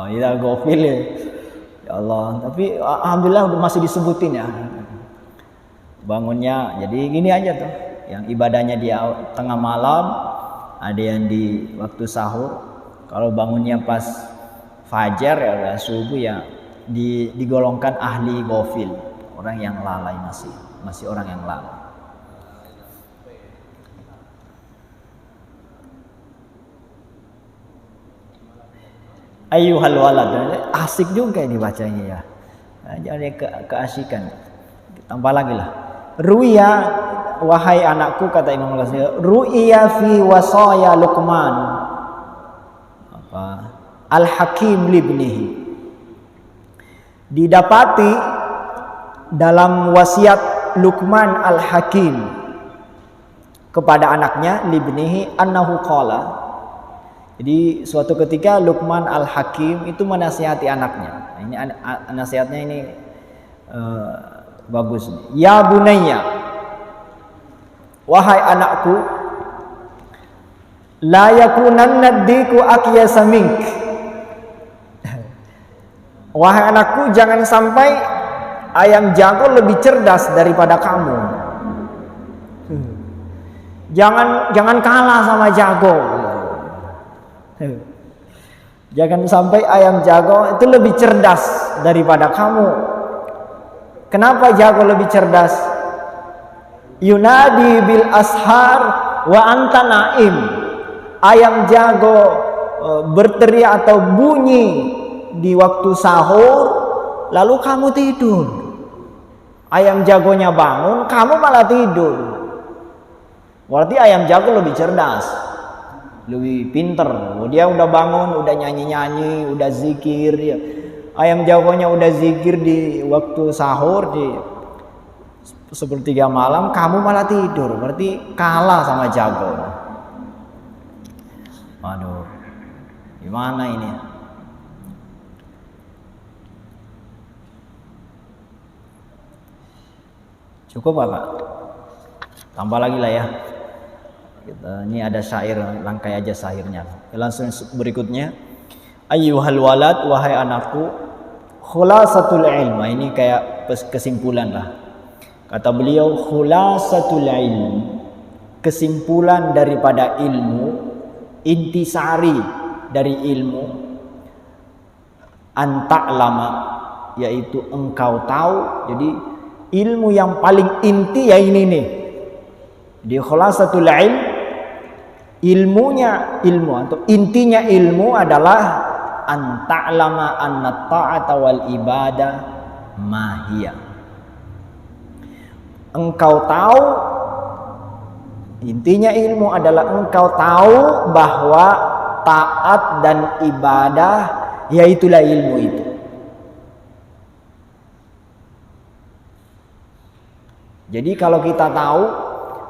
Ya gofil ya. Ya Allah, tapi alhamdulillah masih disebutin ya. Bangunnya jadi gini aja tuh. Yang ibadahnya di tengah malam, ada yang di waktu sahur. Kalau bangunnya pas fajar ya udah subuh ya digolongkan ahli gofil, orang yang lalai, masih orang yang lalai. Ayyuhal walad, asik juga ini bacanya ya. Jadi keasikan. Tambah lagi lah. Ruya, wahai anakku, kata Imam Ghazali, ru'ya fi wasaya Luqman al-Hakim libnihi. Didapati dalam wasiat Luqman al-Hakim kepada anaknya libnihi annahu qala. Jadi suatu ketika Luqman al-Hakim itu menasihati anaknya. Nah, ini nasihatnya ini bagus. Ya bunayya, wahai anakku, la yakunanna diku aqyasa mink. Wahai anakku, jangan sampai ayam jago lebih cerdas daripada kamu. Jangan kalah sama jago. Jangan sampai ayam jago itu lebih cerdas daripada kamu. Kenapa jago lebih cerdas? Yunadi bil ashar wa anta naim. Ayam jago berteriak atau bunyi di waktu sahur, lalu kamu tidur. Ayam jagonya bangun, kamu malah tidur. Berarti ayam jago lebih cerdas, lebih pinter. Dia udah bangun, udah nyanyi-nyanyi, udah zikir ya. Ayam jagonya udah zikir di waktu sahur, di sepertiga malam, kamu malah tidur. Berarti kalah sama jago. Waduh, gimana ini? Cukup Pak? Tambah lagi lah ya. Ini ada syair, rangkai aja syairnya. Langsung berikutnya. Ayyuhal walad, wahai anakku, khulasatul ilm. Ini kayak kesimpulan lah. Kata beliau, khulasatul ilm, kesimpulan daripada ilmu, intisari dari ilmu, anta'lama, yaitu engkau tahu. Jadi ilmu yang paling inti ya ini nih. Di khulasatul ilm, ilmunya ilmu atau intinya ilmu adalah anta'lama anna ta'ata wal ibadah mahiyah. Engkau tahu, intinya ilmu adalah engkau tahu bahwa taat dan ibadah yaitulah ilmu itu. Jadi kalau kita tahu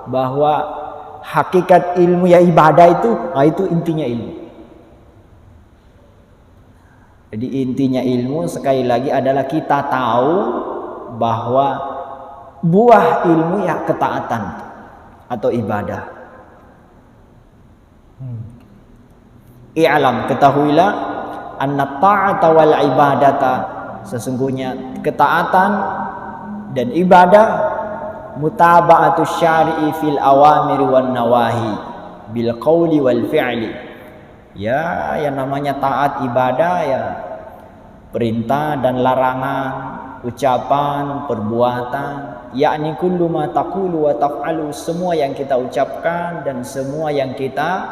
bahwa hakikat ilmu ya ibadah itu, nah itu intinya ilmu. Jadi intinya ilmu sekali lagi adalah kita tahu bahwa buah ilmu ya ketaatan atau ibadah. I'lam, ketahuilah, anna ta'ata wal ibadata, sesungguhnya ketaatan dan ibadah, mutaba'atu syari'i fil awamir wan nawahi bil qawli wal fi'li. Ya, yang namanya taat ibadah ya perintah dan larangan, ucapan, perbuatan, yakni kullu ma taqulu wa taf'alu, semua yang kita ucapkan dan semua yang kita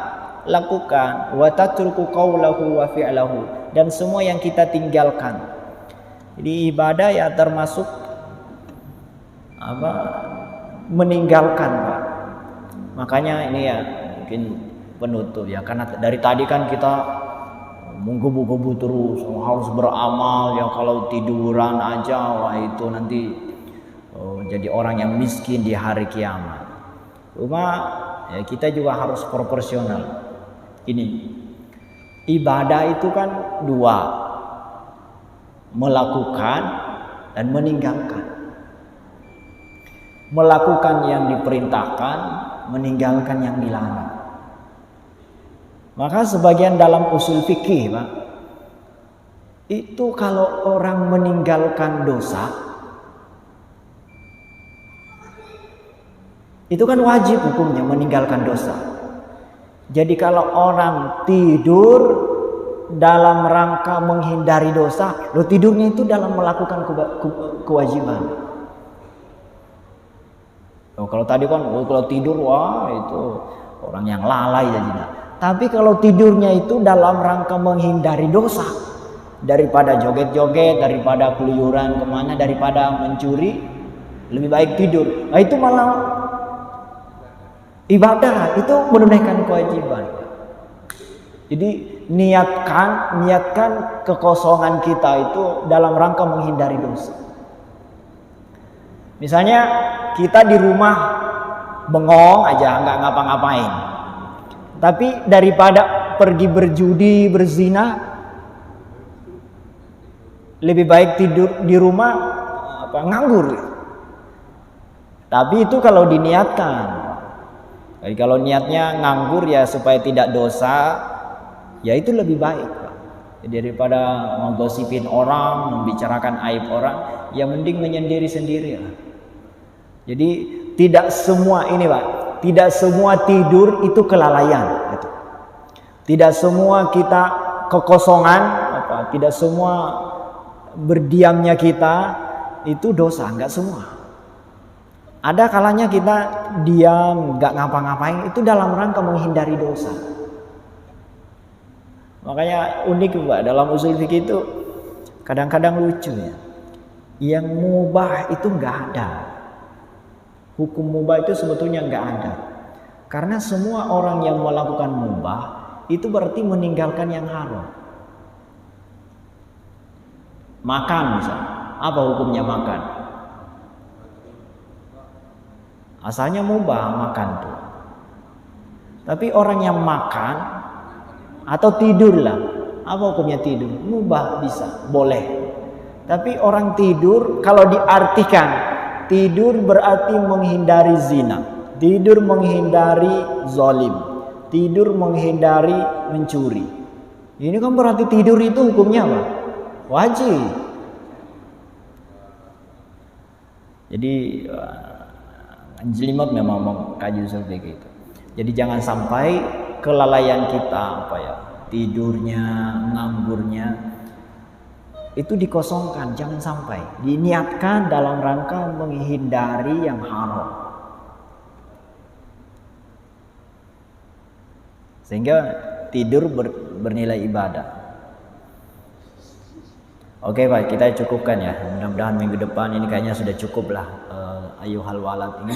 lakukan, wa tatruku qawlahu wa fi'lahu, dan semua yang kita tinggalkan. Jadi ibadah ya termasuk meninggalkan Pak. Makanya ini ya mungkin penutup ya, karena dari tadi kan kita menggebu-gebu terus harus beramal ya, kalau tiduran aja wah itu nanti jadi orang yang miskin di hari kiamat. Cuma ya kita juga harus proporsional. Ini ibadah itu kan dua, melakukan dan meninggalkan. Melakukan yang diperintahkan, meninggalkan yang dilarang. Maka sebagian dalam usul fikih Pak, itu kalau orang meninggalkan dosa, itu kan wajib hukumnya meninggalkan dosa. Jadi kalau orang tidur dalam rangka menghindari dosa, lo tidurnya itu dalam melakukan kewajiban. Kalau tadi kan kalau tidur wah itu orang yang lalai jadinya. Tapi kalau tidurnya itu dalam rangka menghindari dosa, daripada joget-joget, daripada keluyuran kemana, daripada mencuri, lebih baik tidur. Nah itu malah ibadah, itu menunaikan kewajiban. Jadi niatkan kekosongan kita itu dalam rangka menghindari dosa. Misalnya kita di rumah bengong aja nggak ngapa-ngapain, tapi daripada pergi berjudi berzina, lebih baik tidur di rumah nganggur. Tapi itu kalau diniatkan. Jadi kalau niatnya nganggur ya supaya tidak dosa, ya itu lebih baik. Jadi daripada menggosipin orang, membicarakan aib orang, ya mending menyendiri sendiri lah. Jadi tidak semua ini Pak, tidak semua tidur itu kelalaian gitu. Tidak semua kita kekosongan, tidak semua berdiamnya kita itu dosa, enggak semua. Ada kalanya kita diam, enggak ngapa-ngapain, itu dalam rangka menghindari dosa. Makanya unik Pak, dalam usul fikih itu kadang-kadang lucu ya. Yang mubah itu enggak ada. Hukum mubah itu sebetulnya enggak ada. Karena semua orang yang melakukan mubah itu berarti meninggalkan yang haram. Makan misalnya, apa hukumnya makan? Asalnya mubah makan tuh. Tapi orang yang makan atau tidur lah, apa hukumnya tidur? Mubah bisa, boleh. Tapi orang tidur kalau diartikan tidur berarti menghindari zina, tidur menghindari zalim, tidur menghindari mencuri. Ini kan berarti tidur itu hukumnya apa? Wajib. Jadi Anjlimat memang mengkaji seperti itu. Jadi jangan sampai kelalaian kita tidurnya, ngamburnya itu dikosongkan, jangan sampai. Diniatkan dalam rangka menghindari yang haram. Sehingga tidur bernilai ibadah. Oke Pak, kita cukupkan ya. Mudah-mudahan minggu depan ini kayaknya sudah cukup lah ayuhal walad ini.